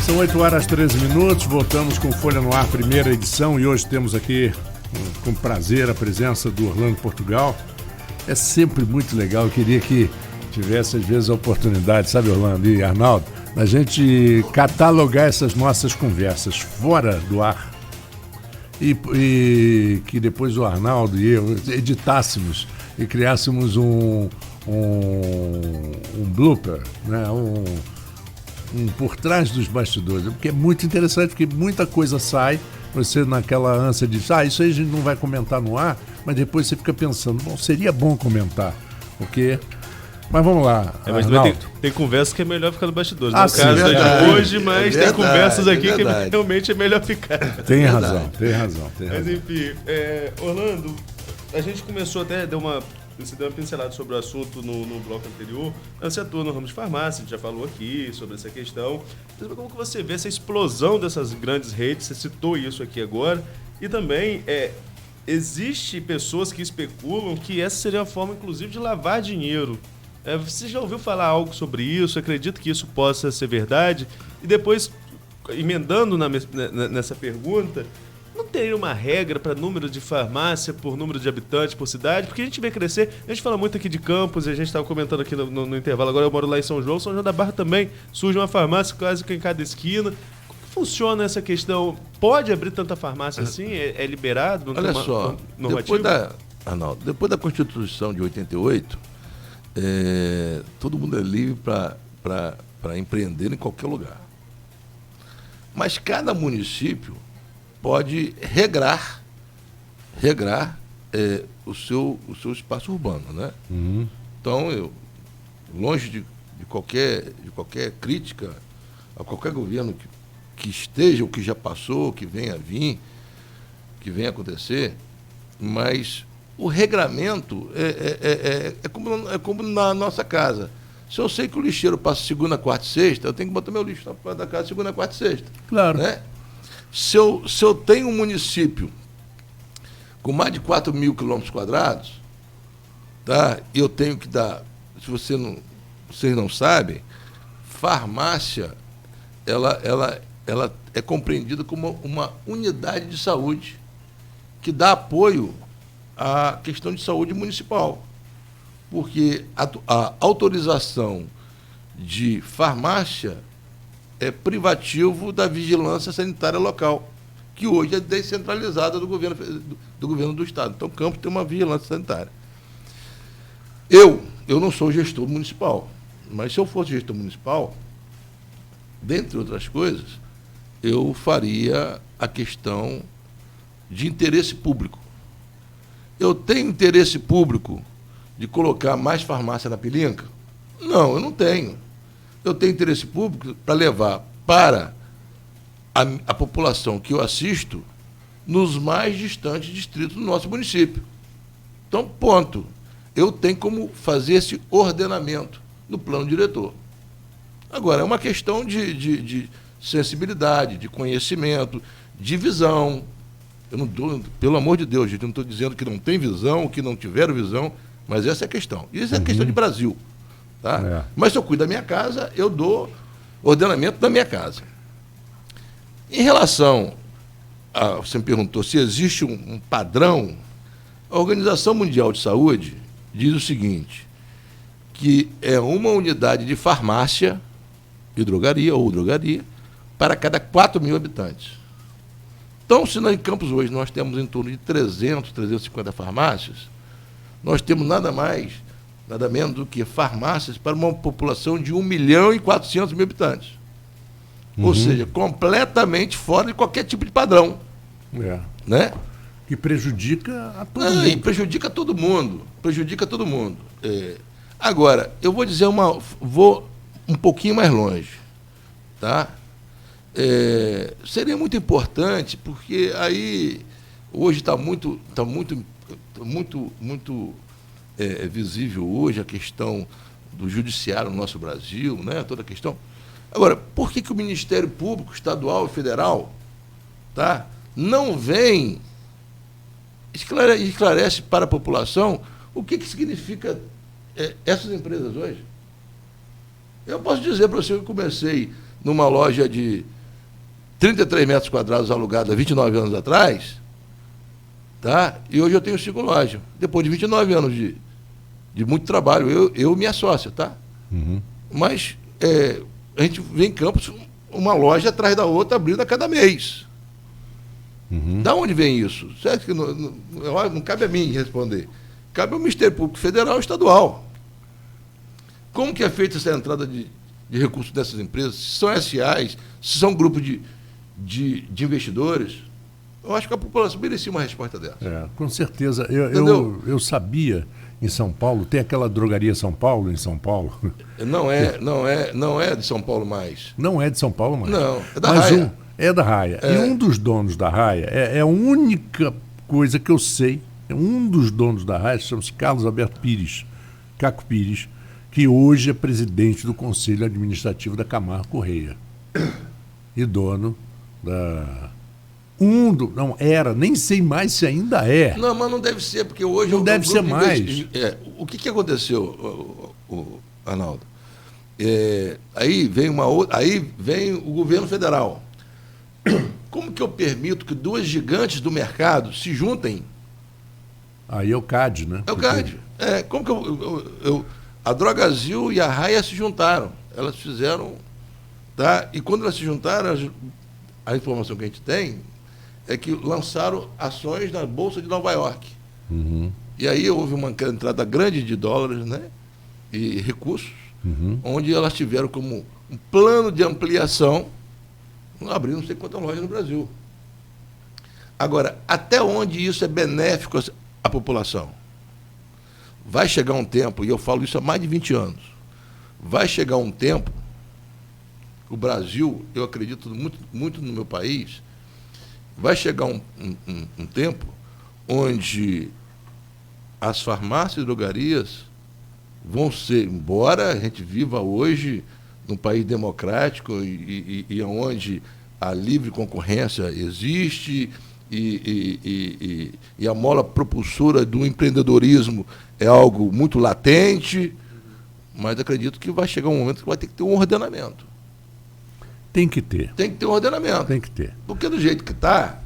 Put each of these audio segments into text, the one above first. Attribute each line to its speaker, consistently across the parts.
Speaker 1: São 8h13, voltamos com Folha no Ar, primeira edição, e hoje temos aqui, com prazer, a presença do Orlando Portugal. É sempre muito legal, eu queria que tivesse às vezes a oportunidade, sabe, Orlando e Arnaldo, da gente catalogar essas nossas conversas fora do ar e que depois o Arnaldo e eu editássemos e criássemos um blooper, né? um por trás dos bastidores, porque é muito interessante, porque muita coisa sai, você naquela ânsia de isso aí a gente não vai comentar no ar, mas depois você fica pensando, bom, seria bom comentar, porque... Mas vamos lá,
Speaker 2: mas tem conversas que é melhor ficar no bastidores.
Speaker 1: No
Speaker 2: caso de hoje, mas tem conversas aqui que realmente é melhor ficar.
Speaker 1: Tem razão.
Speaker 2: Mas enfim, Orlando, a gente começou até, você deu uma pincelada sobre o assunto no bloco anterior. Você atua no ramo de farmácia, a gente já falou aqui sobre essa questão. Mas como que você vê essa explosão dessas grandes redes? Você citou isso aqui agora. E também, existe pessoas que especulam que essa seria uma forma, inclusive, de lavar dinheiro. Você já ouviu falar algo sobre isso? Acredita que isso possa ser verdade? E depois, emendando nessa pergunta, não teria uma regra para número de farmácia por número de habitantes por cidade? Porque a gente vê crescer, a gente fala muito aqui de Campos, e a gente estava comentando aqui no intervalo, agora eu moro lá em São João da Barra também, surge uma farmácia quase que em cada esquina. Como que funciona essa questão? Pode abrir tanta farmácia assim? É liberado? Não
Speaker 3: Olha só, Arnaldo, depois da Constituição de 88, todo mundo é livre para empreender em qualquer lugar. Mas cada município pode regrar o seu espaço urbano, né?
Speaker 1: Uhum.
Speaker 3: Então, longe de qualquer crítica a qualquer governo que esteja, ou que já passou, que venha a vir, que venha a acontecer, mas o regramento é como na nossa casa. Se eu sei que o lixeiro passa segunda, quarta e sexta, eu tenho que botar meu lixo na porta da casa segunda, quarta e sexta.
Speaker 1: Claro.
Speaker 3: Né? Se eu tenho um município com mais de 4.000 quilômetros, tá? E eu tenho que dar, se vocês não sabem, farmácia, ela é compreendida como uma unidade de saúde que dá apoio à questão de saúde municipal. Porque a autorização de farmácia é privativo da vigilância sanitária local, que hoje é descentralizada do governo do Estado. Então, Campos tem uma vigilância sanitária. Eu não sou gestor municipal, mas se eu fosse gestor municipal, dentre outras coisas, eu faria a questão de interesse público. Eu tenho interesse público de colocar mais farmácia na Pelinca? Não, eu não tenho. Eu tenho interesse público para levar para a população que eu assisto nos mais distantes distritos do nosso município. Então, ponto. Eu tenho como fazer esse ordenamento no plano diretor. Agora, é uma questão de sensibilidade, de conhecimento, de visão. Eu não dou, pelo amor de Deus, gente, eu não estou dizendo que não tem visão, que não tiveram visão, mas essa é a questão. Isso é questão de Brasil. Tá? Mas se eu cuido da minha casa, eu dou ordenamento da minha casa. Em relação você me perguntou se existe um padrão, a Organização Mundial de Saúde diz o seguinte, que é uma unidade de farmácia e drogaria, para cada 4.000 habitantes. Então, se nós em Campos hoje nós temos em torno de 350 farmácias, nós temos nada menos do que farmácias para uma população de 1.400.000 habitantes. Ou seja, completamente fora de qualquer tipo de padrão. Né?
Speaker 1: Que prejudica a todo mundo.
Speaker 3: E prejudica todo mundo. Agora, eu vou dizer vou um pouquinho mais longe. Tá? Seria muito importante, porque aí hoje está muito visível hoje a questão do judiciário no nosso Brasil, né? Toda a questão. Agora, por que o Ministério Público Estadual e Federal, tá, não vem esclarece para a população o que significa essas empresas hoje? Eu posso dizer para você que eu comecei numa loja de 33 metros quadrados alugados há 29 anos atrás, tá? E hoje eu tenho 5 lojas. Depois de 29 anos de muito trabalho, eu e minha sócia, tá? Mas a gente vê em Campos uma loja atrás da outra abrindo a cada mês. Da onde vem isso? Certo que não cabe a mim responder. Cabe ao Ministério Público Federal e Estadual. Como que é feita essa entrada de recursos dessas empresas? Se são SAs, se são grupos de investidores? Eu acho que a população merecia uma resposta dessa.
Speaker 1: Com certeza. Eu sabia, em São Paulo, tem aquela drogaria São Paulo, em São Paulo.
Speaker 3: Não é de São Paulo mais.
Speaker 1: Não é de São Paulo mais.
Speaker 3: Não, é da Raia.
Speaker 1: É da Raia. E um dos donos da Raia, é a única coisa que eu sei, um dos donos da Raia chama-se Carlos Alberto Pires, Caco Pires, que hoje é presidente do Conselho Administrativo da Camargo Correia. E dono da... Não era, nem sei mais se ainda é.
Speaker 3: Não, mas não deve ser, porque hoje...
Speaker 1: Não deve ser mais.
Speaker 3: O que aconteceu, Arnaldo? Aí vem o governo federal. Como que eu permito que duas gigantes do mercado se juntem?
Speaker 1: Aí é o CAD, né?
Speaker 3: É o CAD. Como que a Drogazil e a Raia se juntaram. Elas fizeram... Tá? E quando elas se juntaram, a informação que a gente tem é que lançaram ações na Bolsa de Nova York. E aí houve uma entrada grande de dólares, né? E recursos, onde elas tiveram como um plano de ampliação, abrir não sei quantas lojas no Brasil. Agora, até onde isso é benéfico à população? Vai chegar um tempo, e eu falo isso há mais de 20 anos, vai chegar um tempo, o Brasil, eu acredito muito no meu país, vai chegar um tempo onde as farmácias e drogarias vão ser, embora a gente viva hoje num país democrático e onde a livre concorrência existe e a mola propulsora do empreendedorismo é algo muito latente, mas acredito que vai chegar um momento que vai ter que ter um ordenamento.
Speaker 1: Tem que ter.
Speaker 3: Tem que ter um ordenamento.
Speaker 1: Tem que ter.
Speaker 3: Porque do jeito que está,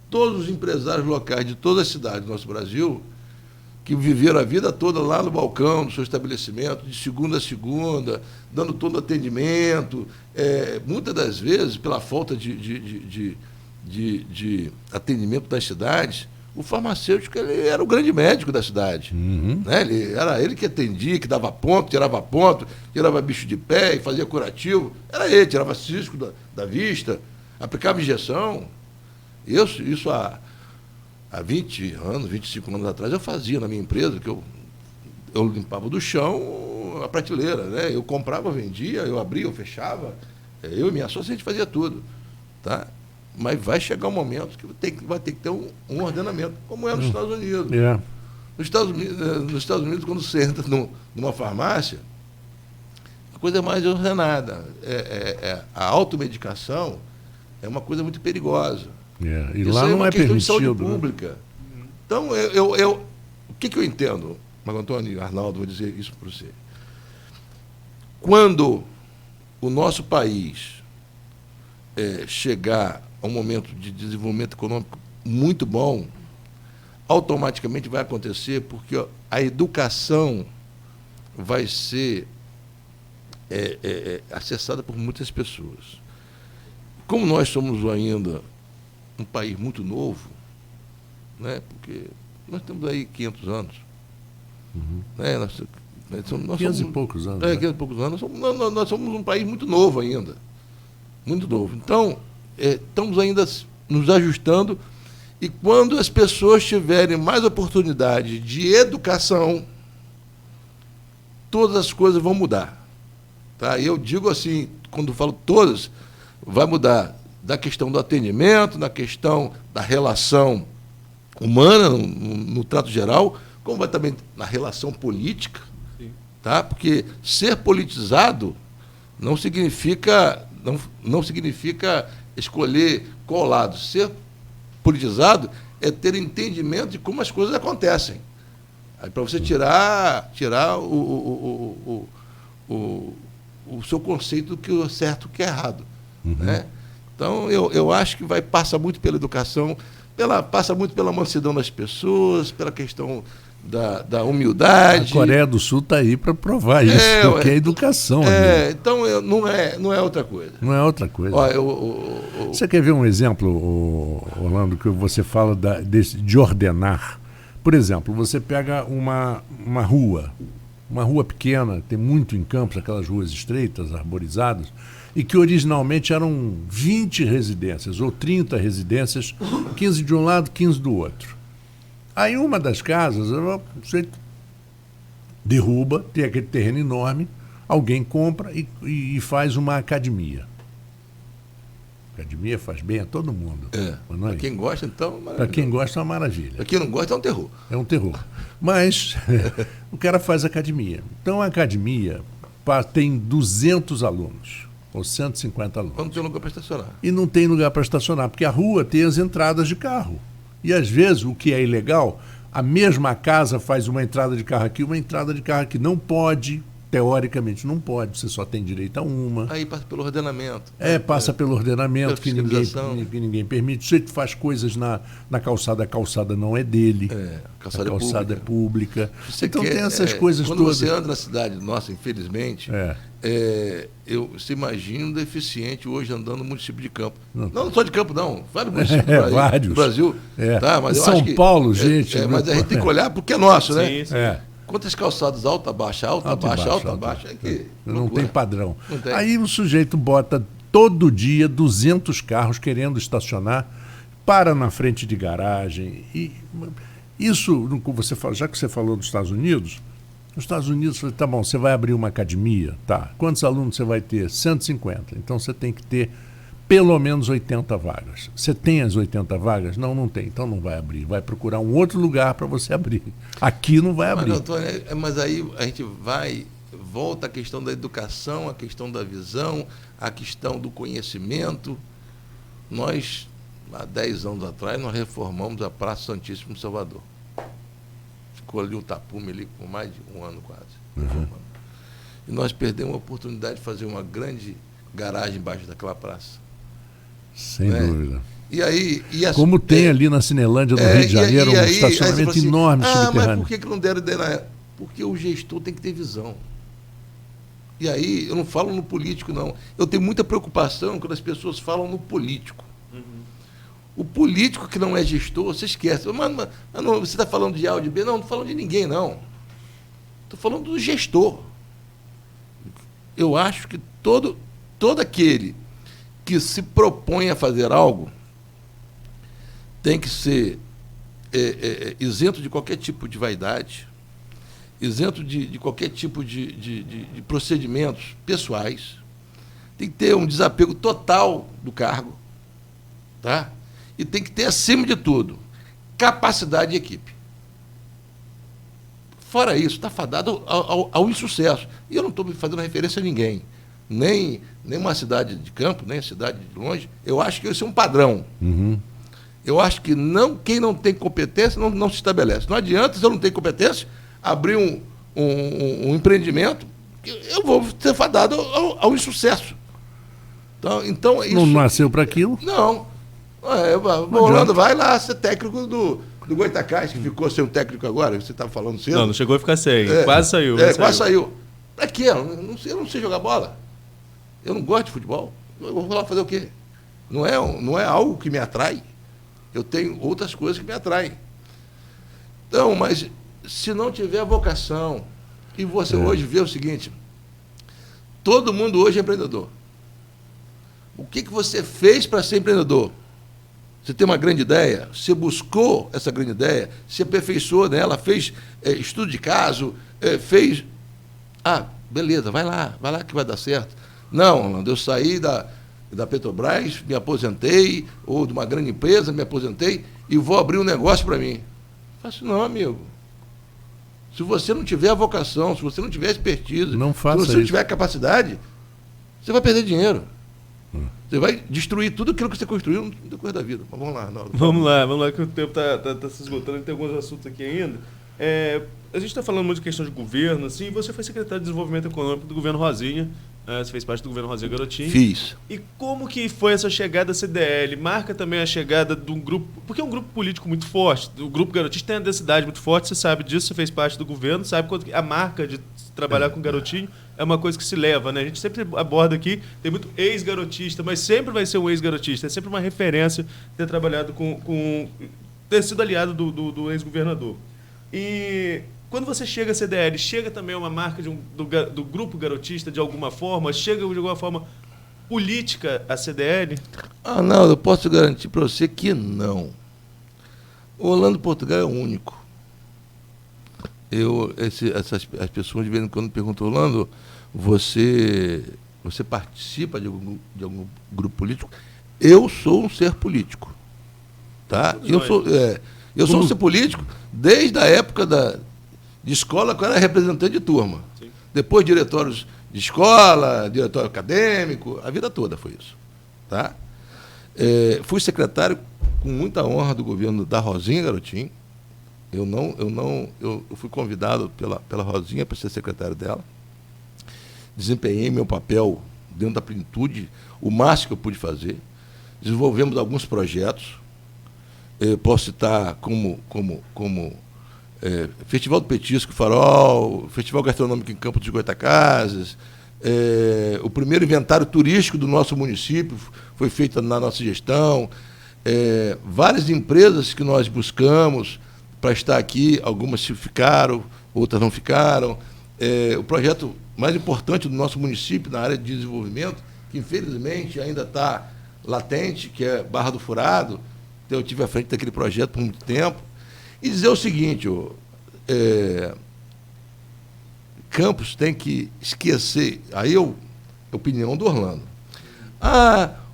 Speaker 3: todos os empresários locais de todas as cidades do nosso Brasil, que viveram a vida toda lá no balcão do seu estabelecimento, de segunda a segunda, dando todo atendimento, muitas das vezes, pela falta de atendimento das cidades, o farmacêutico ele era o grande médico da cidade. Né? Era ele que atendia, que dava ponto, tirava bicho de pé e fazia curativo. Era ele, tirava cisco da vista, aplicava injeção. Isso há 20 anos, 25 anos atrás, eu fazia na minha empresa, que eu limpava do chão a prateleira. Né? Eu comprava, vendia, eu abria, eu fechava. Eu e minha sócia, a gente fazia tudo. Tá? Mas vai chegar um momento que vai ter que ter um ordenamento, como é nos Estados Unidos. Nos Estados Unidos, quando você entra numa farmácia, a coisa é mais ordenada. A automedicação é uma coisa muito perigosa.
Speaker 1: E
Speaker 3: isso
Speaker 1: lá não é permitido.
Speaker 3: De saúde pública. Então, o que eu entendo, Marco Antônio e Arnaldo, vou dizer isso para você. Quando o nosso país chegar a um momento de desenvolvimento econômico muito bom, automaticamente vai acontecer, porque a educação vai ser acessada por muitas pessoas. Como nós somos ainda um país muito novo, né, porque nós temos aí 500 anos. Né, nós
Speaker 1: 500 e poucos anos.
Speaker 3: 500 e poucos anos. Nós somos um país muito novo ainda. Muito novo. Então, estamos ainda nos ajustando, e quando as pessoas tiverem mais oportunidade de educação, todas as coisas vão mudar. Tá? E eu digo assim, quando falo todas, vai mudar da questão do atendimento, na questão da relação humana, no trato geral, como vai também na relação política. Tá? Porque ser politizado não significa escolher qual lado. Ser politizado é ter entendimento de como as coisas acontecem. Aí, para você tirar o seu conceito do que é certo e o que é errado. Né? Então, eu acho que passa muito pela educação, passa muito pela mansidão das pessoas, pela questão da humildade.
Speaker 1: A Coreia do Sul está aí para provar isso, porque é educação.
Speaker 3: Então, não é outra coisa.
Speaker 1: Não é outra coisa. Você quer ver um exemplo, Orlando, que você fala de ordenar? Por exemplo, você pega uma rua pequena, tem muito em Campos, aquelas ruas estreitas, arborizadas, e que originalmente eram 20 residências ou 30 residências, 15 de um lado, 15 do outro. Aí uma das casas, você derruba, tem aquele terreno enorme, alguém compra e faz uma academia. Academia faz bem a todo mundo.
Speaker 3: Para quem gosta, então...
Speaker 1: Para quem gosta, é uma maravilha.
Speaker 3: Para quem não gosta, é um terror.
Speaker 1: É um terror. Mas o cara faz academia. Então a academia tem 200 alunos, ou 150 alunos.
Speaker 3: Não tem lugar para estacionar.
Speaker 1: E não tem lugar para estacionar, porque a rua tem as entradas de carro. E às vezes, o que é ilegal, a mesma casa faz uma entrada de carro aqui, uma entrada de carro aqui. Não pode, teoricamente não pode, você só tem direito a uma.
Speaker 3: Aí passa pelo ordenamento.
Speaker 1: Passa pelo ordenamento que ninguém permite. O sujeito faz coisas na calçada, a calçada não é dele. A calçada é pública. Então tem essas coisas
Speaker 3: quando
Speaker 1: todas.
Speaker 3: Quando você anda na cidade nossa, infelizmente, você imagina um deficiente hoje andando no município de Campos. Não só de Campos, não. Vários municípios do Brasil. Tá, mas eu
Speaker 1: São
Speaker 3: acho que,
Speaker 1: Paulo, gente.
Speaker 3: Mas a gente tem que olhar porque é nosso, né?
Speaker 2: Sim.
Speaker 3: Quantas calçadas alta, baixa, alta, baixa.
Speaker 1: Não tem padrão.
Speaker 3: Não tem.
Speaker 1: Aí o sujeito bota todo dia 200 carros querendo estacionar, para na frente de garagem. E isso, você fala, já que você falou dos Estados Unidos, nos Estados Unidos, tá bom, você vai abrir uma academia, tá? Quantos alunos você vai ter? 150. Então você tem que ter pelo menos 80 vagas. Você tem as 80 vagas? Não tem. Então não vai abrir. Vai procurar um outro lugar para você abrir. Aqui não vai abrir.
Speaker 3: Mas aí a gente volta à questão da educação, à questão da visão, à questão do conhecimento. Nós, há 10 anos atrás, nós reformamos a Praça Santíssimo Salvador. Ficou ali um tapume ali por mais de um ano quase. E nós perdemos a oportunidade de fazer uma grande garagem embaixo daquela praça.
Speaker 1: Sem dúvida.
Speaker 3: Como
Speaker 1: tem ali na Cinelândia, no Rio de Janeiro, um estacionamento enorme subterrâneo.
Speaker 3: Mas por que não deram ideia? Porque o gestor tem que ter visão. E aí, eu não falo no político, não. Eu tenho muita preocupação quando as pessoas falam no político. O político que não é gestor, você esquece. Mas você está falando de A ou de B? Não estou falando de ninguém, não. Estou falando do gestor. Eu acho que todo aquele que se propõe a fazer algo tem que ser isento de qualquer tipo de vaidade, isento de qualquer tipo de procedimentos pessoais, tem que ter um desapego total do cargo, tá? E tem que ter, acima de tudo, capacidade de equipe. Fora isso, está fadado ao insucesso. E eu não estou fazendo referência a ninguém. Nem uma cidade de campo, nem a cidade de longe. Eu acho que esse é um padrão. Eu acho que quem não tem competência não se estabelece. Não adianta, se eu não tenho competência, abrir um empreendimento, eu vou ser fadado ao insucesso. Então, isso,
Speaker 1: não nasceu para aquilo?
Speaker 3: Não. O Orlando vai lá ser técnico do Goitacás, que ficou sem um técnico agora, você estava falando cedo.
Speaker 2: Não chegou a ficar sem. Quase saiu.
Speaker 3: Quase saiu. Para quê? Eu não sei jogar bola. Eu não gosto de futebol. Eu vou lá fazer o quê? Não é algo que me atrai. Eu tenho outras coisas que me atraem. Então, mas se não tiver vocação, e você hoje vê o seguinte, todo mundo hoje é empreendedor. O que você fez para ser empreendedor? Você tem uma grande ideia, você buscou essa grande ideia, se aperfeiçoou nela, fez estudo de caso, fez... beleza, vai lá que vai dar certo. Não, Orlando, eu saí da Petrobras, me aposentei, ou de uma grande empresa, me aposentei, e vou abrir um negócio para mim. Faço não, amigo. Se você não tiver a vocação, se você não tiver expertise, se você não tiver capacidade, você vai perder dinheiro. Você vai destruir tudo aquilo que você construiu no decorrer da vida. Mas vamos lá, Naldo.
Speaker 2: Vamos lá, que o tempo está se esgotando, tem alguns assuntos aqui ainda. A gente está falando muito de questão de governo, assim, você foi secretário de Desenvolvimento Econômico do governo Rosinha, Você fez parte do governo Rosinha Garotinho.
Speaker 3: Fiz.
Speaker 2: E como que foi essa chegada da CDL? Marca também a chegada de um grupo... Porque é um grupo político muito forte. O Grupo Garotinho tem uma densidade muito forte, você sabe disso, você fez parte do governo, sabe quanto a marca de trabalhar com garotinho é uma coisa que se leva, né? A gente sempre aborda aqui, tem muito ex-garotista, mas sempre vai ser um ex-garotista. É sempre uma referência ter trabalhado ter sido aliado do ex-governador. E... Quando você chega à CDL, chega também uma marca do grupo garotista de alguma forma? Chega de alguma forma política à CDL?
Speaker 3: Não, eu posso garantir para você que não. O Orlando Portugal é único. As pessoas de vez em quando perguntam, Orlando, você participa de algum grupo político? Eu sou um ser político. Tá? Eu sou um ser político desde a época de escola, que eu era representante de turma. Sim. Depois, diretórios de escola, diretório acadêmico, a vida toda foi isso. Tá? Fui secretário com muita honra do governo da Rosinha Garotinho. Eu fui convidado pela Rosinha para ser secretário dela. Desempenhei meu papel dentro da plenitude, o máximo que eu pude fazer. Desenvolvemos alguns projetos. Posso citar como Festival do Petisco Farol, Festival Gastronômico em Campos dos Goytacazes, o primeiro inventário turístico do nosso município foi feito na nossa gestão, várias empresas que nós buscamos para estar aqui, algumas ficaram, outras não ficaram. O projeto mais importante do nosso município na área de desenvolvimento, que infelizmente ainda está latente, que é Barra do Furado, então eu tive à frente daquele projeto por muito tempo. E dizer o seguinte, Campos tem que esquecer, opinião do Orlando.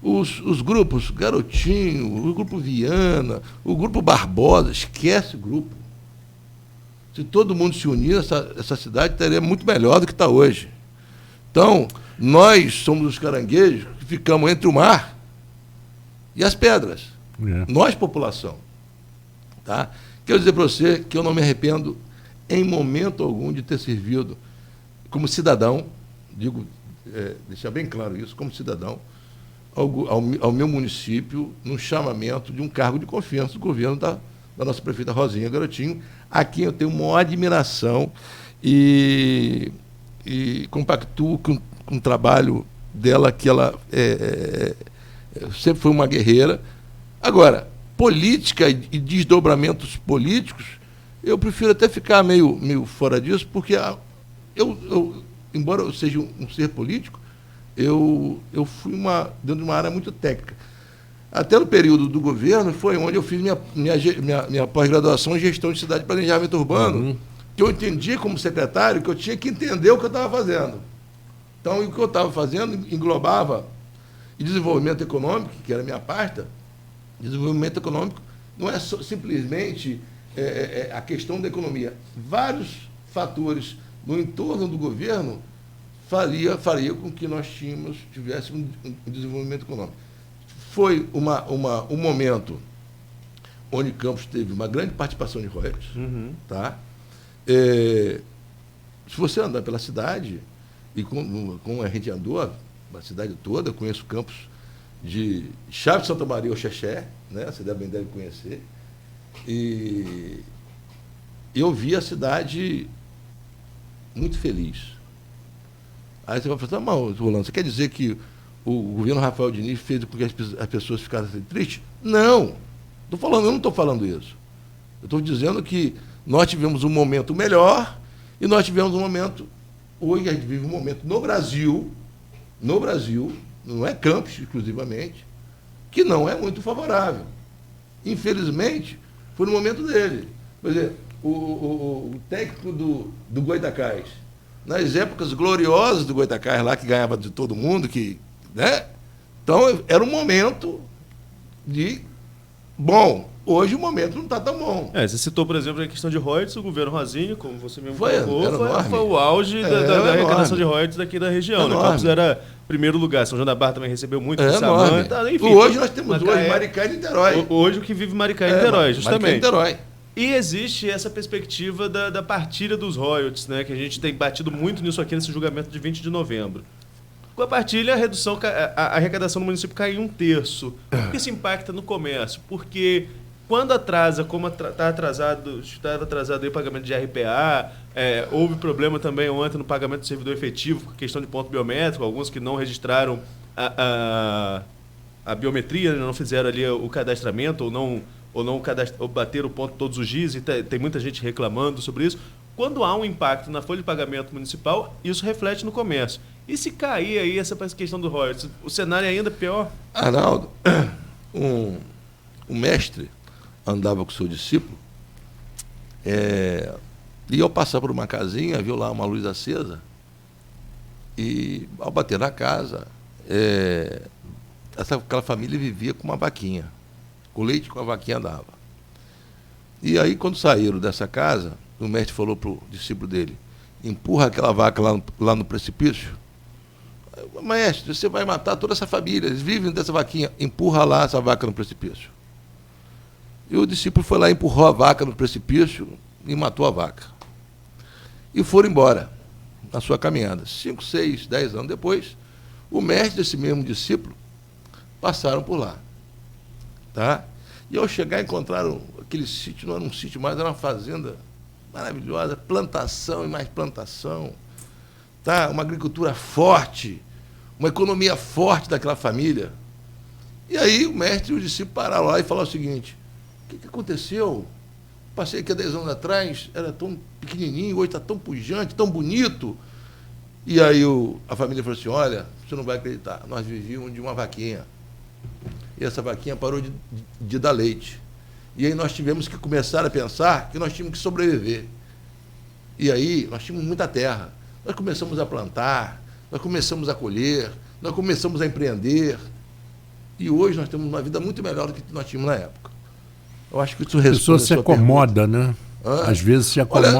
Speaker 3: Os grupos Garotinho, o grupo Viana, o grupo Barbosa, esquece o grupo. Se todo mundo se unir, essa cidade estaria muito melhor do que está hoje. Então, nós somos os caranguejos que ficamos entre o mar e as pedras. Nós, população. Tá? Quero dizer para você que eu não me arrependo em momento algum de ter servido como cidadão, deixar bem claro isso, como cidadão, ao meu município, num chamamento de um cargo de confiança do governo da nossa prefeita Rosinha Garotinho, a quem eu tenho uma admiração e compactuo com o trabalho dela, que ela sempre foi uma guerreira. Agora, política e desdobramentos políticos, eu prefiro até ficar meio fora disso, porque embora eu seja um ser político, eu fui dentro de uma área muito técnica. Até no período do governo foi onde eu fiz minha pós-graduação em gestão de cidade e planejamento urbano, que eu entendi como secretário que eu tinha que entender o que eu estava fazendo. Então, o que eu estava fazendo englobava desenvolvimento econômico, que era a minha pasta. Desenvolvimento econômico não é simplesmente a questão da economia. Vários fatores no entorno do governo faria com que nós tivéssemos um desenvolvimento econômico. Foi um momento onde Campos teve uma grande participação de royalties. Tá? Se você andar pela cidade, e como a gente andou, a cidade toda, eu conheço Campos de Chaves de Santa Maria ao Xexé, né? Você deve conhecer. E eu vi a cidade muito feliz. Aí você vai falar, mas, Rolando, você quer dizer que o governo Rafael Diniz fez com que as pessoas ficassem tristes? Não. Eu não estou falando isso. Eu estou dizendo que nós tivemos um momento melhor e nós tivemos um momento... Hoje a gente vive um momento no Brasil, não é Campos exclusivamente, que não é muito favorável. Infelizmente, foi no momento dele. Por exemplo, o técnico do Goytacás, nas épocas gloriosas do Goytacás, lá que ganhava de todo mundo, né? Então, era um momento de bom. Hoje o momento não está tão bom.
Speaker 2: Você citou, por exemplo, a questão de royalties, o governo Rosinha, como você mesmo
Speaker 3: colocou,
Speaker 2: foi o auge da arrecadação de royalties daqui da região. Né? Campos era primeiro lugar. São João da Barra também recebeu muito.
Speaker 3: Enfim, hoje nós temos Maricá e Niterói.
Speaker 2: Hoje o que vive Maricá e Niterói, justamente. Maricá e Niterói. E existe essa perspectiva da partilha dos royalties, né? Que a gente tem batido muito nisso aqui nesse julgamento de 20 de novembro. Com a partilha, a arrecadação do município cai em 1/3. Por que isso impacta no comércio? Porque quando atrasa, como está atrasado aí o pagamento de RPA, houve problema também ontem no pagamento do servidor efetivo, por questão de ponto biométrico, alguns que não registraram a biometria, não fizeram ali o cadastramento ou bateram o ponto todos os dias, e tem muita gente reclamando sobre isso. Quando há um impacto na folha de pagamento municipal, isso reflete no comércio. E se cair aí essa questão do royalties, o cenário é ainda pior?
Speaker 3: Arnaldo, um mestre andava com o seu discípulo e ao passar por uma casinha, viu lá uma luz acesa e, ao bater na casa, aquela família vivia com uma vaquinha. O leite com a vaquinha dava. E aí, quando saíram dessa casa, o mestre falou para o discípulo dele: empurra aquela vaca lá no precipício. Mestre, você vai matar toda essa família, eles vivem dessa vaquinha, empurra lá essa vaca no precipício. E o discípulo foi lá, empurrou a vaca no precipício e matou a vaca. E foram embora na sua caminhada. 5, 6, 10 anos depois, o mestre desse mesmo discípulo passaram por lá. Tá? E ao chegar, encontraram aquele sítio, não era um sítio mais, era uma fazenda maravilhosa, plantação e mais plantação, tá? Uma agricultura forte, uma economia forte daquela família. E aí o mestre e o discípulo pararam lá e falaram o seguinte: o que aconteceu? Passei aqui há 10 anos atrás, era tão pequenininho, hoje está tão pujante, tão bonito. E aí a família falou assim: olha, você não vai acreditar, nós vivíamos de uma vaquinha. E essa vaquinha parou de dar leite. E aí nós tivemos que começar a pensar que nós tínhamos que sobreviver. E aí nós tínhamos muita terra. Nós começamos a plantar, nós começamos a colher, nós começamos a empreender. E hoje nós temos uma vida muito melhor do que nós tínhamos na época. Eu acho que isso responde.
Speaker 1: A pessoa se acomoda, né? Às vezes se acomoda.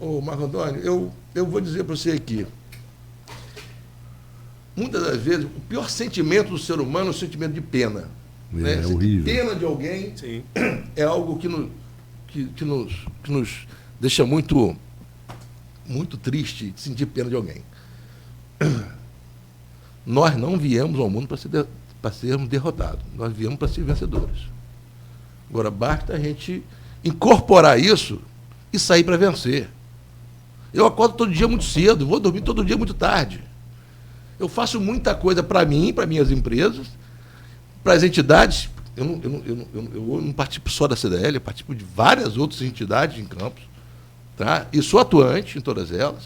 Speaker 3: Olha, Marco Antônio, eu vou dizer para você aqui. Muitas das vezes, o pior sentimento do ser humano é o sentimento de pena.
Speaker 1: É horrível.
Speaker 3: Pena de alguém. Sim. É algo que nos deixa muito, muito triste de sentir pena de alguém. Nós não viemos ao mundo para sermos derrotados. Nós viemos para ser vencedores. Agora, basta a gente incorporar isso e sair para vencer. Eu acordo todo dia muito cedo, vou dormir todo dia muito tarde. Eu faço muita coisa para mim, para minhas empresas, para as entidades. Eu não participo só da CDL, eu participo de várias outras entidades em Campos, tá? E sou atuante em todas elas.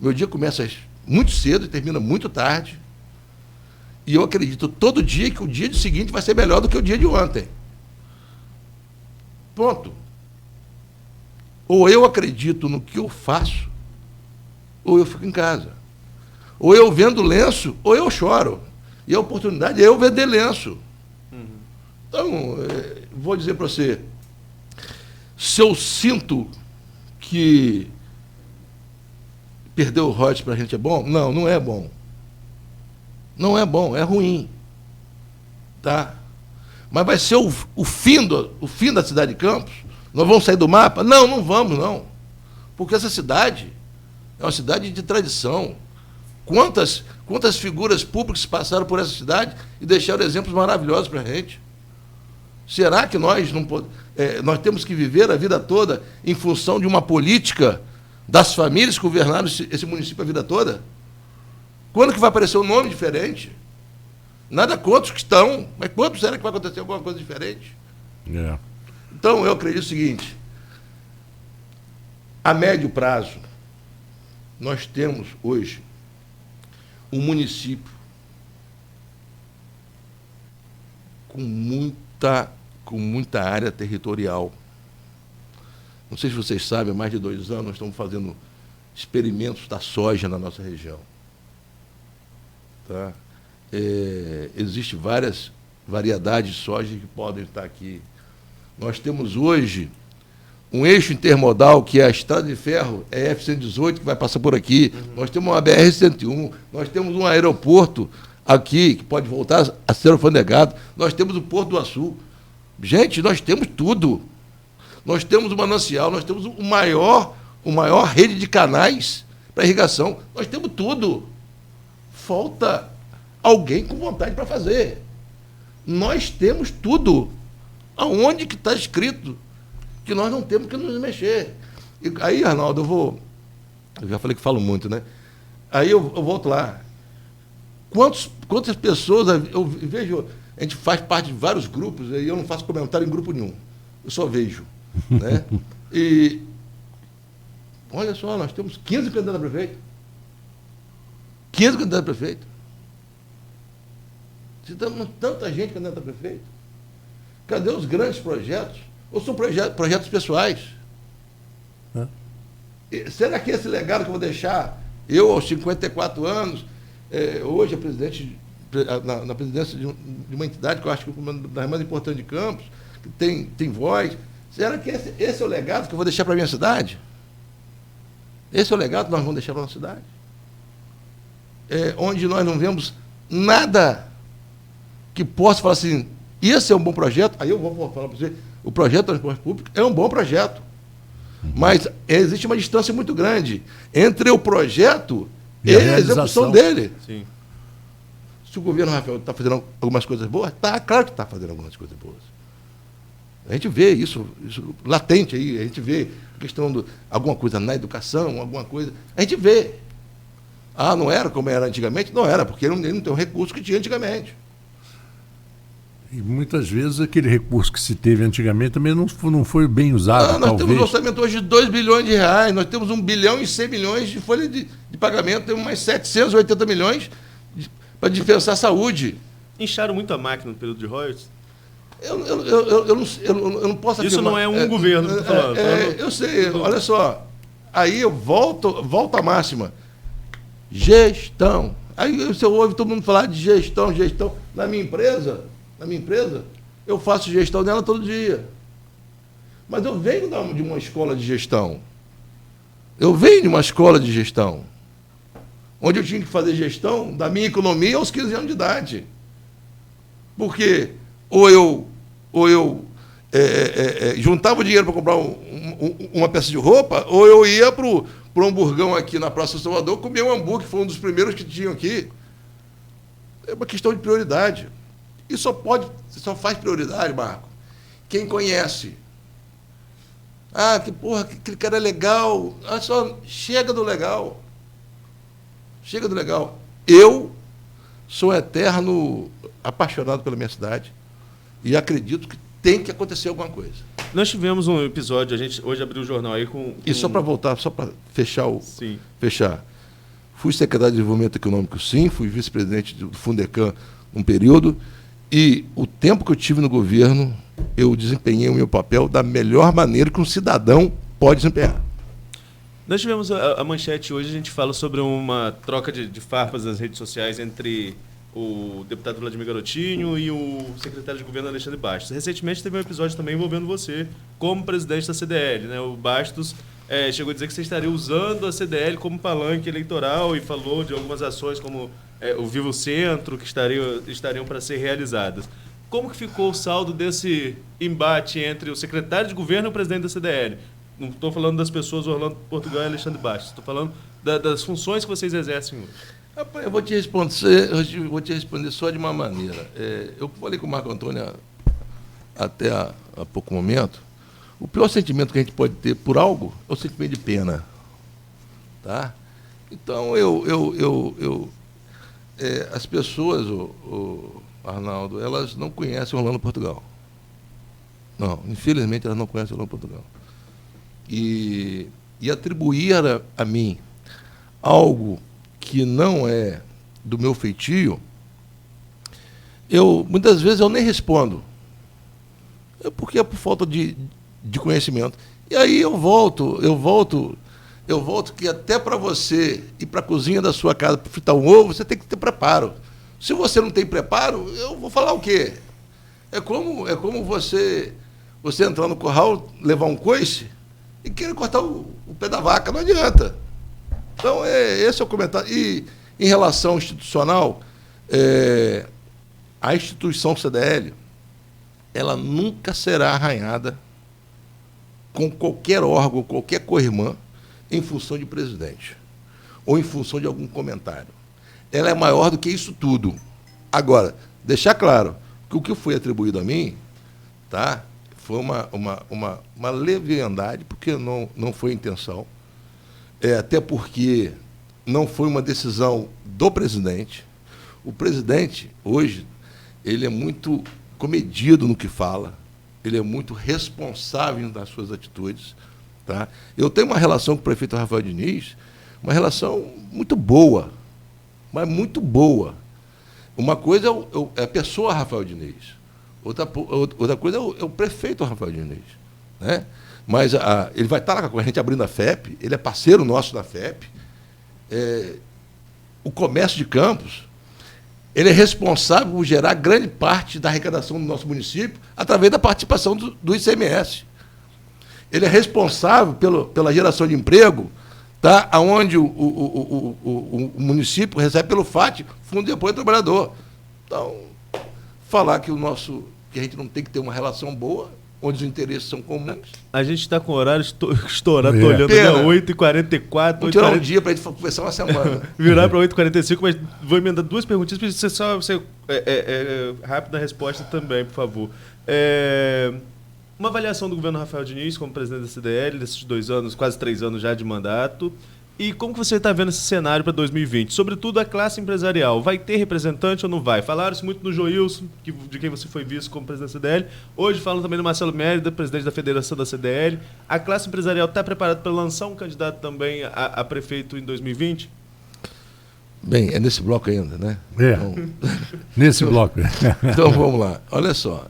Speaker 3: Meu dia começa muito cedo e termina muito tarde. E eu acredito todo dia que o dia seguinte vai ser melhor do que o dia de ontem. Ponto. Ou eu acredito no que eu faço, ou eu fico em casa. Ou eu vendo lenço, ou eu choro. E a oportunidade é eu vender lenço. Uhum. Então, vou dizer para você, se eu sinto que perder o royalties para a gente é bom, não é bom. Não é bom, é ruim. Tá? Mas vai ser o fim da cidade de Campos? Nós vamos sair do mapa? Não vamos, não. Porque essa cidade é uma cidade de tradição. Quantas figuras públicas passaram por essa cidade e deixaram exemplos maravilhosos para a gente? Será que nós nós temos que viver a vida toda em função de uma política das famílias que governaram esse município a vida toda? Quando que vai aparecer um nome diferente? Nada contra os que estão, mas quando será que vai acontecer alguma coisa diferente?
Speaker 1: É.
Speaker 3: Então, eu acredito o seguinte: a médio prazo, nós temos hoje um município com muita área territorial. Não sei se vocês sabem, há mais de 2 anos nós estamos fazendo experimentos da soja na nossa região. Tá? Existem várias variedades de soja que podem estar aqui. Nós temos hoje um eixo intermodal, que é a Estrada de Ferro, é F-118, que vai passar por aqui. Uhum. Nós temos uma BR-101, nós temos um aeroporto aqui, que pode voltar a ser alfandegado. Nós temos o Porto do Açu. Gente, nós temos tudo. Nós temos o manancial, nós temos o maior rede de canais para irrigação. Nós temos tudo. Falta alguém com vontade para fazer. Nós temos tudo. Aonde que está escrito que nós não temos que nos mexer? E aí, Arnaldo, eu já falei que falo muito, né? Aí eu volto lá. Quantas pessoas eu vejo, a gente faz parte de vários grupos, e eu não faço comentário em grupo nenhum. Eu só vejo. Né? E olha só, nós temos 15 candidatos a prefeito. 15 candidatos a prefeito. Se temos tanta gente candidata a prefeito, cadê os grandes projetos? Ou são projetos pessoais? Será que esse legado que eu vou deixar, eu aos 54 anos, hoje na presidência de uma entidade que eu acho que é uma das mais importantes de Campos, que tem voz, será que esse é o legado que eu vou deixar para a minha cidade? Esse é o legado que nós vamos deixar para a nossa cidade? Onde nós não vemos nada que possa falar assim, esse é um bom projeto, aí eu vou falar para você, o projeto de transporte público é um bom projeto, mas existe uma distância muito grande entre o projeto e a execução dele.
Speaker 2: Sim.
Speaker 3: Se o governo, Rafael, está fazendo algumas coisas boas, claro que está fazendo algumas coisas boas. A gente vê isso latente aí, a gente vê a questão de alguma coisa na educação, alguma coisa, a gente vê. Não era como era antigamente? Não era, porque ele não tem o recurso que tinha antigamente.
Speaker 1: E muitas vezes aquele recurso que se teve antigamente também não foi bem usado.
Speaker 3: Nós temos um orçamento hoje de 2 bilhões de reais, nós temos 1 bilhão e 100 milhões de folha de pagamento, temos mais 780 milhões para dispensar a saúde.
Speaker 2: Incharam muito a máquina no período de royalties?
Speaker 3: Eu não posso afirmar.
Speaker 2: Isso não é um governo que está falando.
Speaker 3: Eu sei, olha só. Aí eu volto à máxima. Gestão. Aí você ouve todo mundo falar de gestão. Na minha empresa, eu faço gestão dela todo dia. Mas eu venho de uma escola de gestão. Onde eu tinha que fazer gestão da minha economia aos 15 anos de idade. Porque ou eu juntava o dinheiro para comprar uma peça de roupa, ou eu ia para o hamburgão aqui na Praça Salvador, comer um hambúrguer, que foi um dos primeiros que tinham aqui. É uma questão de prioridade. E só faz prioridade, Marco, quem conhece. Aquele cara é legal. Só chega do legal. Eu sou eterno apaixonado pela minha cidade e acredito que tem que acontecer alguma coisa.
Speaker 2: Nós tivemos um episódio, a gente hoje abriu o jornal aí com...
Speaker 3: E só para voltar, só para fechar
Speaker 2: Sim.
Speaker 3: Fui secretário de Desenvolvimento Econômico, sim, fui vice-presidente do Fundecam um período, e o tempo que eu tive no governo, eu desempenhei o meu papel da melhor maneira que um cidadão pode desempenhar.
Speaker 2: Nós tivemos a manchete hoje, a gente fala sobre uma troca de farpas nas redes sociais entre o deputado Vladimir Garotinho e o secretário de governo Alexandre Bastos. Recentemente teve um episódio também envolvendo você como presidente da CDL, né? O Bastos chegou a dizer que você estaria usando a CDL como palanque eleitoral e falou de algumas ações como o Vivo Centro que estariam para ser realizadas. Como que ficou o saldo desse embate entre o secretário de governo e o presidente da CDL? Não estou falando das pessoas Orlando Portugal e Alexandre Bastos, estou falando das funções que vocês exercem hoje.
Speaker 3: Rapaz, eu vou te responder só de uma maneira. Eu falei com o Marco Antônio até há pouco momento. O pior sentimento que a gente pode ter por algo é o sentimento de pena. Tá? Então, as pessoas, Arnaldo, elas não conhecem Orlando Portugal. Não, infelizmente elas não conhecem Orlando Portugal. E atribuir a mim algo que não é do meu feitio, muitas vezes eu nem respondo. Porque é por falta de conhecimento. E aí eu volto que até para você ir para a cozinha da sua casa para fritar um ovo, você tem que ter preparo. Se você não tem preparo, eu vou falar o quê? É como você entrar no curral, levar um coice e querer cortar o pé da vaca, não adianta. Então, esse é o comentário. E, em relação institucional, a instituição CDL, ela nunca será arranhada com qualquer órgão, qualquer co-irmã, em função de presidente. ou em função de algum comentário. Ela é maior do que isso tudo. Agora, deixar claro que o que foi atribuído a mim, tá, foi uma leviandade, porque não foi intenção, até porque não foi uma decisão do presidente. O presidente, hoje, ele é muito comedido no que fala, ele é muito responsável nas suas atitudes. Tá? Eu tenho uma relação com o prefeito Rafael Diniz, uma relação muito boa, mas muito boa. Uma coisa é a pessoa Rafael Diniz, outra coisa é o prefeito Rafael Diniz. Né? Mas ele vai estar lá com a gente abrindo a FEP, ele é parceiro nosso da FEP. O comércio de Campos, ele é responsável por gerar grande parte da arrecadação do nosso município através da participação do ICMS. Ele é responsável pela geração de emprego, tá? Onde o município recebe pelo FAT, Fundo de Apoio ao Trabalhador. Então, falar que a gente não tem que ter uma relação boa, onde os interesses são comuns.
Speaker 2: A gente está com o horário estourado, estou olhando até 8h44.
Speaker 3: Vou tirar um dia para a gente conversar uma semana.
Speaker 2: Virar para 8h45, mas vou emendar duas perguntinhas para você só rápido na resposta também, por favor. Uma avaliação do governo Rafael Diniz como presidente da CDL, desses 2 anos, quase 3 anos já de mandato. E como que você está vendo esse cenário para 2020? Sobretudo a classe empresarial. Vai ter representante ou não vai? Falaram-se muito no Joilson, de quem você foi vice como presidente da CDL. Hoje falam também do Marcelo Mérida, presidente da Federação da CDL. A classe empresarial está preparada para lançar um candidato também a prefeito em 2020?
Speaker 3: Bem, é nesse bloco ainda, né?
Speaker 1: Então, nesse bloco.
Speaker 3: Então, vamos lá. Olha só.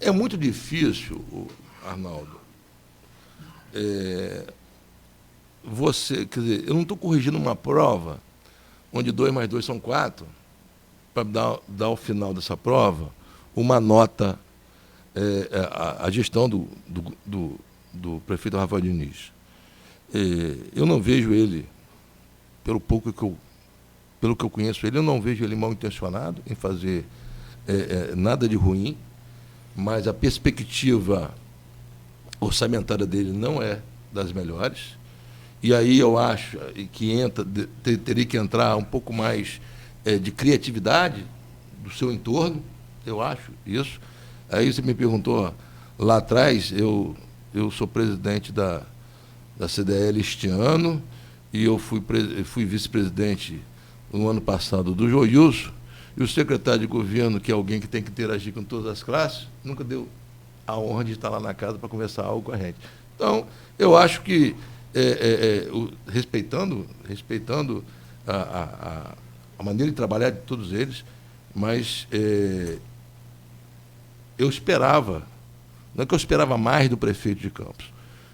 Speaker 3: É muito difícil, Arnaldo, quer dizer, eu não estou corrigindo uma prova onde 2 mais 2 são 4, para dar ao final dessa prova uma nota à gestão do prefeito Rafael Diniz. Eu não vejo ele, pelo que eu conheço ele, eu não vejo ele mal intencionado em fazer nada de ruim, mas a perspectiva orçamentária dele não é das melhores. E aí eu acho que teria que entrar um pouco mais de criatividade do seu entorno, eu acho isso. Aí você me perguntou lá atrás, eu sou presidente da CDL este ano, e eu fui vice-presidente no ano passado do Joilson, e o secretário de governo, que é alguém que tem que interagir com todas as classes, nunca deu a honra de estar lá na casa para conversar algo com a gente. Então, eu acho que, respeitando a maneira de trabalhar de todos eles, mas eu esperava, não é que eu esperava mais do prefeito de Campos,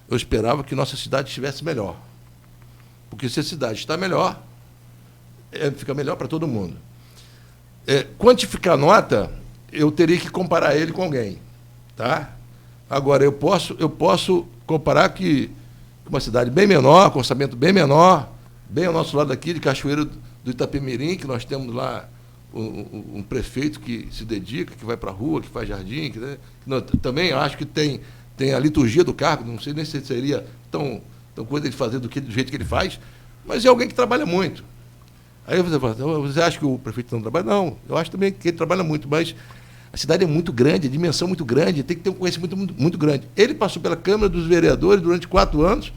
Speaker 3: eu esperava que nossa cidade estivesse melhor. Porque se a cidade está melhor, fica melhor para todo mundo. Quantificar a nota, eu teria que comparar ele com alguém. Tá? Agora, eu posso comparar que uma cidade bem menor, com orçamento bem menor, bem ao nosso lado aqui, de Cachoeiro do Itapemirim, que nós temos lá um prefeito que se dedica, que vai para a rua, que faz jardim, também acho que tem a liturgia do cargo, não sei nem se seria tão coisa de fazer do jeito que ele faz, mas é alguém que trabalha muito. Aí você fala, você acha que o prefeito não trabalha? Não, eu acho também que ele trabalha muito, mas a cidade é muito grande, a dimensão é muito grande, tem que ter um conhecimento muito, muito grande. Ele passou pela Câmara dos Vereadores durante 4 anos,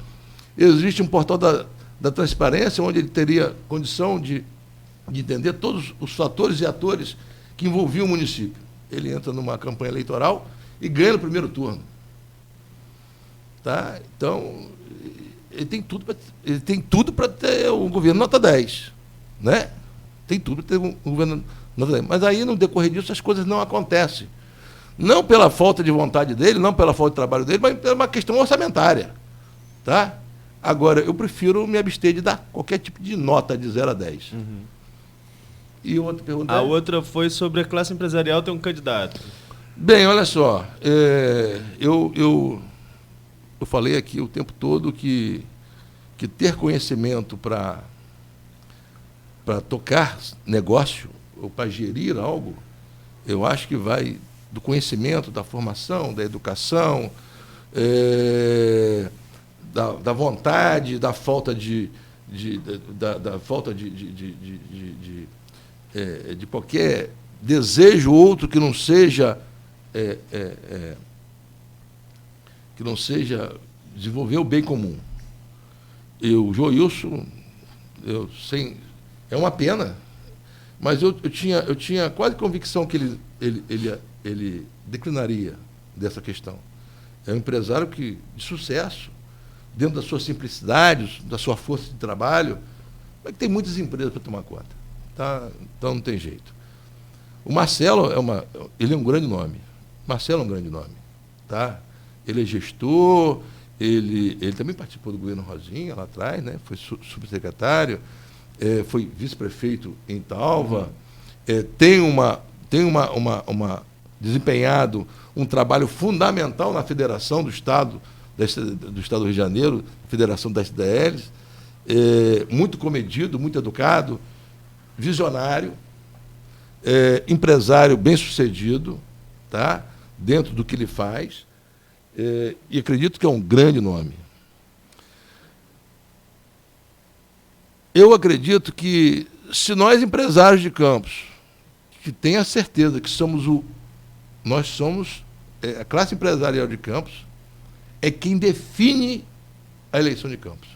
Speaker 3: existe um portal da transparência, onde ele teria condição de entender todos os fatores e atores que envolviam o município. Ele entra numa campanha eleitoral e ganha no primeiro turno. Tá? Então, ele tem tudo para ter um governo nota 10. Né? Tem tudo para ter um governo nota 10. Mas aí, no decorrer disso, as coisas não acontecem. Não pela falta de vontade dele, não pela falta de trabalho dele, mas pela uma questão orçamentária. Tá? Agora, eu prefiro me abster de dar qualquer tipo de nota de 0 a 10. Uhum. E outra pergunta?
Speaker 2: A outra foi sobre a classe empresarial ter um candidato.
Speaker 3: Bem, olha só. Eu falei aqui o tempo todo que ter conhecimento para tocar negócio ou para gerir algo, eu acho que vai do conhecimento, da formação, da educação, da vontade, da falta de falta de qualquer desejo outro que não seja desenvolver o bem comum. O Joilson, é uma pena, mas eu tinha quase convicção que ele declinaria dessa questão. É um empresário de sucesso, dentro das suas simplicidades, da sua força de trabalho, mas que tem muitas empresas para tomar conta. Tá? Então não tem jeito. O Marcelo ele é um grande nome. Marcelo é um grande nome. Tá? Ele é gestor, ele também participou do governo Rosinha lá atrás, né? Foi subsecretário, foi vice-prefeito em Talva, tem desempenhado um trabalho fundamental na Federação do Estado do Rio de Janeiro, Federação das SDLs, muito comedido, muito educado, visionário, empresário bem-sucedido, tá? Dentro do que ele faz, e acredito que é um grande nome. Eu acredito que, se nós, empresários de Campos, que tenha certeza que nós somos a classe empresarial de Campos, é quem define a eleição de Campos.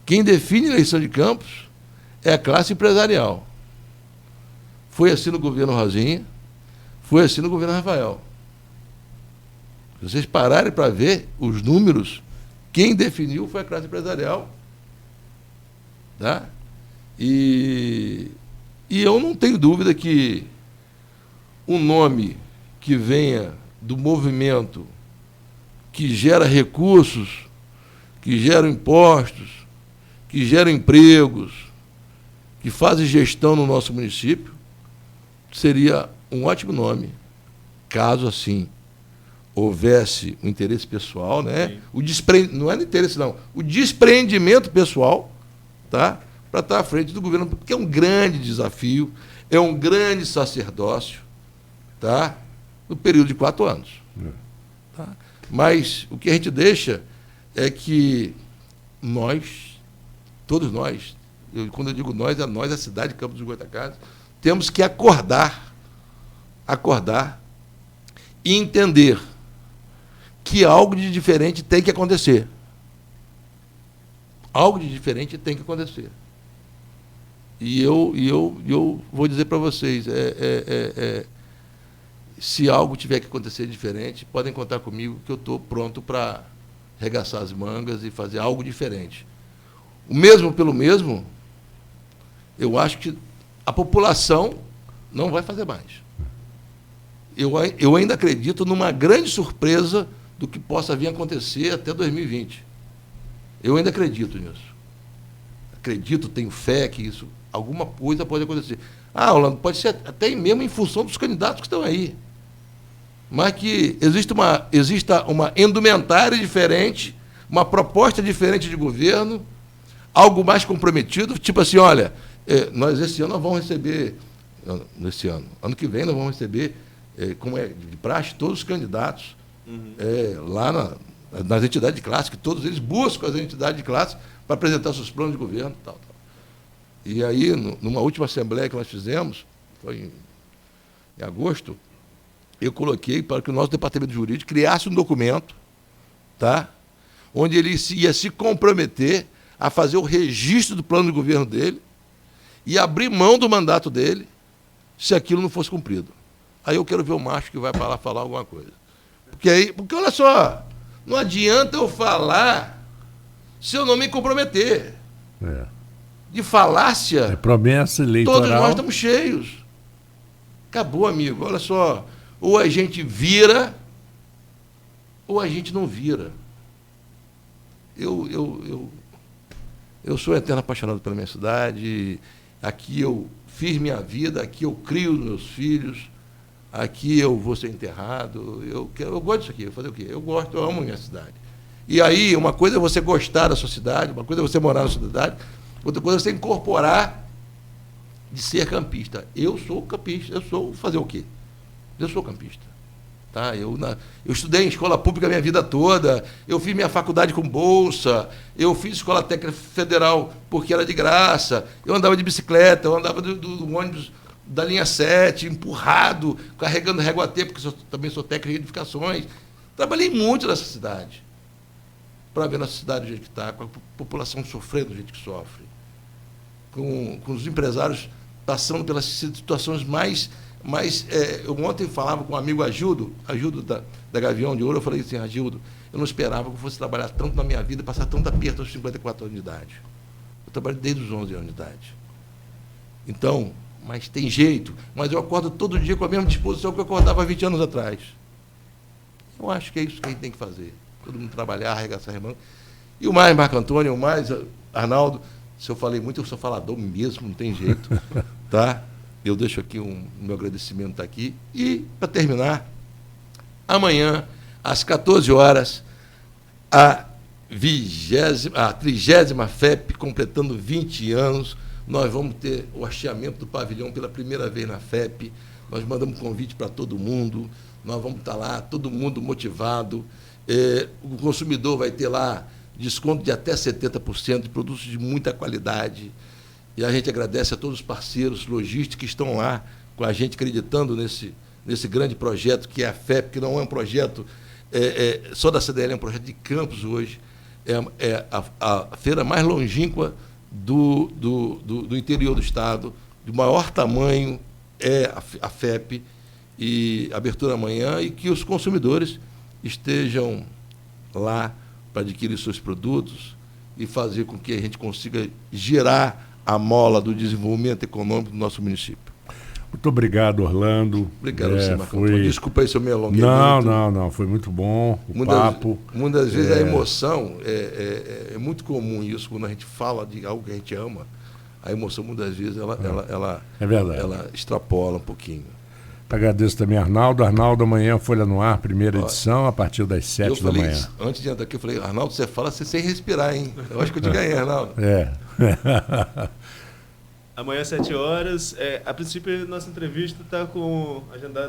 Speaker 3: Quem define a eleição de Campos é a classe empresarial. Foi assim no governo Rosinha, foi assim no governo Rafael. Se vocês pararem para ver os números, quem definiu foi a classe empresarial. Tá? E eu não tenho dúvida que um nome que venha do movimento que gera recursos, que gera impostos, que gera empregos, que faz gestão no nosso município, seria um ótimo nome, caso assim houvesse um interesse pessoal, né? Não é no interesse, não, o despreendimento pessoal, tá? Para estar à frente do governo, porque é um grande desafio, é um grande sacerdócio, tá? No período de 4 anos. Tá? Mas o que a gente deixa é que todos nós, quando eu digo nós, a cidade de Campos dos Goytacazes, temos que acordar e entender que algo de diferente tem que acontecer. Algo de diferente tem que acontecer. E eu vou dizer para vocês, se algo tiver que acontecer diferente, podem contar comigo que eu estou pronto para arregaçar as mangas e fazer algo diferente. O mesmo pelo mesmo, eu acho que a população não vai fazer mais. Eu ainda acredito numa grande surpresa do que possa vir a acontecer até 2020. Eu ainda acredito nisso. Acredito, tenho fé que alguma coisa pode acontecer. Orlando, pode ser até mesmo em função dos candidatos que estão aí. Mas que exista uma indumentária diferente, uma proposta diferente de governo, algo mais comprometido, tipo assim, olha, nós esse ano nós vamos receber, ano que vem nós vamos receber, como é de praxe, todos os candidatos lá nas entidades de classe, que todos eles buscam as entidades de classe para apresentar seus planos de governo, tal. E aí, numa última assembleia que nós fizemos, foi em agosto, eu coloquei para que o nosso departamento jurídico criasse um documento, tá? Onde ele ia se comprometer a fazer o registro do plano de governo dele e abrir mão do mandato dele se aquilo não fosse cumprido. Aí eu quero ver o macho que vai para lá falar alguma coisa. Porque olha só, não adianta eu falar se eu não me comprometer. De falácia. É
Speaker 1: promessa eleitoral.
Speaker 3: Todos nós estamos cheios. Acabou, amigo. Olha só. Ou a gente vira, ou a gente não vira. Eu sou eterno apaixonado pela minha cidade. Aqui eu fiz minha vida, aqui eu crio os meus filhos, aqui eu vou ser enterrado. Eu gosto disso aqui. Eu fazer o quê? Eu amo minha cidade. E aí, uma coisa é você gostar da sua cidade, uma coisa é você morar na sua cidade, outra coisa é você incorporar de ser campista. Eu sou campista. Fazer o quê? Eu sou campista. Tá? Eu estudei em escola pública a minha vida toda, eu fiz minha faculdade com bolsa, eu fiz escola técnica federal porque era de graça, eu andava de bicicleta, eu andava do ônibus da linha 7, empurrado, carregando régua-T, porque também sou técnico de edificações. Trabalhei muito nessa cidade, para ver nossa cidade do jeito que está, com a população sofrendo do jeito que sofre, com os empresários passando pelas situações mais eu ontem falava com um amigo Agildo da Gavião de Ouro, eu falei assim, Agildo, eu não esperava que eu fosse trabalhar tanto na minha vida, passar tanto aperto aos 54 anos de idade. Eu trabalho desde os 11 anos de idade. Então, mas tem jeito, mas eu acordo todo dia com a mesma disposição que eu acordava há 20 anos atrás. Eu acho que é isso que a gente tem que fazer. Todo mundo trabalhar, arregaçar a mão. E o mais, Marco Antônio, o mais, Arnaldo, se eu falei muito, eu sou falador mesmo, não tem jeito, tá? Eu deixo aqui o meu agradecimento tá aqui. E, para terminar, amanhã, às 14 horas, a 30ª FEP, completando 20 anos, nós vamos ter o hasteamento do pavilhão pela primeira vez na FEP. Nós mandamos convite para todo mundo, nós vamos estar lá, todo mundo motivado. O consumidor vai ter lá desconto de até 70% de produtos de muita qualidade. E a gente agradece a todos os parceiros logísticos que estão lá com a gente, acreditando nesse grande projeto que é a FEP, que não é um projeto só da CDL, é um projeto de campus hoje. É a feira mais longínqua do interior do estado, de maior tamanho é a FEP, e abertura amanhã, e que os consumidores estejam lá para adquirir seus produtos e fazer com que a gente consiga girar a mola do desenvolvimento econômico do nosso município.
Speaker 1: Muito obrigado, Orlando.
Speaker 3: Obrigado, você, Marco Antônio. Desculpa aí se eu me alonguei.
Speaker 1: Não, foi muito bom o papo.
Speaker 3: Muitas vezes a emoção, é muito comum isso, quando a gente fala de algo que a gente ama, a emoção, muitas vezes,
Speaker 1: é verdade.
Speaker 3: Ela extrapola um pouquinho.
Speaker 1: Agradeço também, Arnaldo. Arnaldo, amanhã, Folha no Ar, primeira edição, a partir das 7 da manhã.
Speaker 3: Antes de entrar aqui, eu falei, Arnaldo, você fala sem respirar, hein? Eu acho que eu te ganhei, Arnaldo.
Speaker 2: Amanhã, às 7 horas. A princípio, nossa entrevista está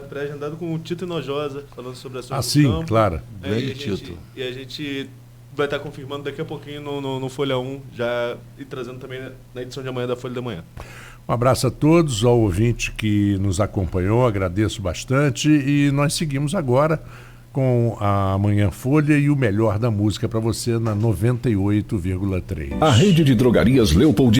Speaker 2: pré-agendado com o Tito Inojosa, falando sobre a sua
Speaker 1: sim, claro.
Speaker 3: Grande Tito.
Speaker 2: E a gente vai estar confirmando daqui a pouquinho no Folha 1, já e trazendo também na edição de amanhã da Folha da Manhã.
Speaker 1: Um abraço a todos, ao ouvinte que nos acompanhou, agradeço bastante, e nós seguimos agora com a Manhã Folha e o melhor da música para você na 98,3.
Speaker 4: A rede de drogarias Leopold